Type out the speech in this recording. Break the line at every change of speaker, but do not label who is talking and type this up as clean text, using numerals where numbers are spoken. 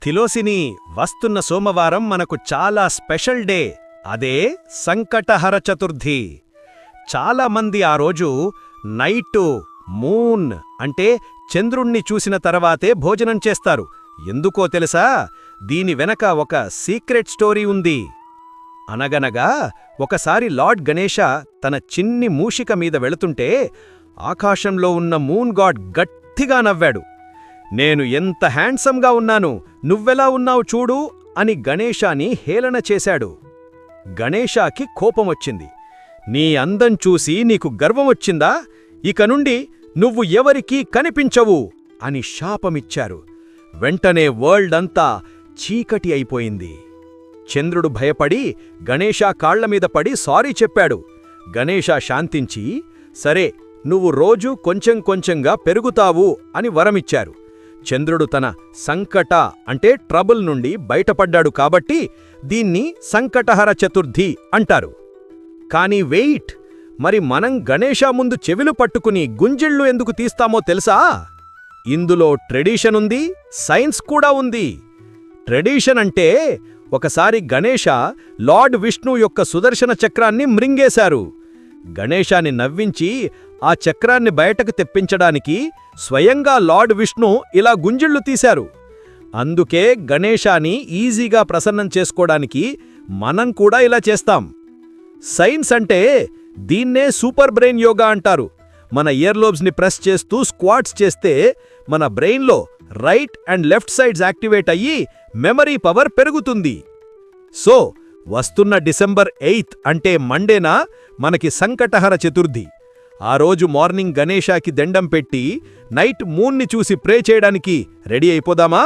తిలోసిని, వస్తున్న సోమవారం మనకు చాలా స్పెషల్ డే. అదే సంకటహర చతుర్థి. చాలామంది ఆ రోజు నైటు మూన్ అంటే చంద్రుణ్ణి చూసిన తర్వాతే భోజనం చేస్తారు. ఎందుకో తెలుసా? దీని వెనక ఒక సీక్రెట్ స్టోరీ ఉంది. అనగనగా ఒకసారి లార్డ్ గణేశ తన చిన్ని మూషిక మీద వెళుతుంటే ఆకాశంలో ఉన్న మూన్ గాడ్ గట్టిగా నవ్వాడు. నేను ఎంత హ్యాండ్సమ్గా ఉన్నాను, నువ్వెలా ఉన్నావు చూడు అని గణేశాని హేళన చేశాడు. గణేశాకి కోపమొచ్చింది. నీ అందం చూసి నీకు గర్వమొచ్చిందా? ఇక నుండి నువ్వు ఎవరికీ కనిపించవు అని శాపమిచ్చారు. వెంటనే వరల్డ్ అంతా చీకటి అయిపోయింది. చంద్రుడు భయపడి గణేశా కాళ్లమీద పడి సారీ చెప్పాడు. గణేశా శాంతించి, సరే నువ్వు రోజూ కొంచెం కొంచెంగా పెరుగుతావు అని వరమిచ్చారు. చంద్రుడు తన సంకట అంటే ట్రబుల్ నుండి బయటపడ్డాడు కాబట్టి దీన్ని సంకటహర చతుర్థి అంటారు. కానీ వెయిట్, మరి మనం గణేశా ముందు చెవిలు పట్టుకుని గుంజిళ్ళు ఎందుకు తీస్తామో తెలుసా? ఇందులో ట్రెడిషన్ ఉంది, సైన్స్ కూడా ఉంది. ట్రెడిషన్ అంటే ఒకసారి గణేశ లార్డ్ విష్ణు యొక్క సుదర్శన చక్రాన్ని మృంగేశారు. గణేశాని నవ్వించి ఆ చక్రాన్ని బయటకు తెప్పించడానికి స్వయంగా లార్డ్ విష్ణు ఇలా గుంజిళ్ళు తీశారు. అందుకే గణేశాని ఈజీగా ప్రసన్నం చేసుకోవడానికి మనం కూడా ఇలా చేస్తాం. సైన్స్ అంటే దీన్నే సూపర్ బ్రెయిన్ యోగా అంటారు. మన ఇయర్లోబ్స్ని ప్రెస్ చేస్తూ స్క్వాట్స్ చేస్తే మన బ్రెయిన్లో right and left sides activate అయ్యి మెమరీ పవర్ పెరుగుతుంది. సో వస్తున్న డిసెంబర్ 8 అంటే మండేనా మనకి సంకటహర చతుర్థి. ఆ రోజు మార్నింగ్ గణేశాకి దండం పెట్టి నైట్ మూన్ని చూసి ప్రే చేయడానికి రెడీ అయిపోదామా?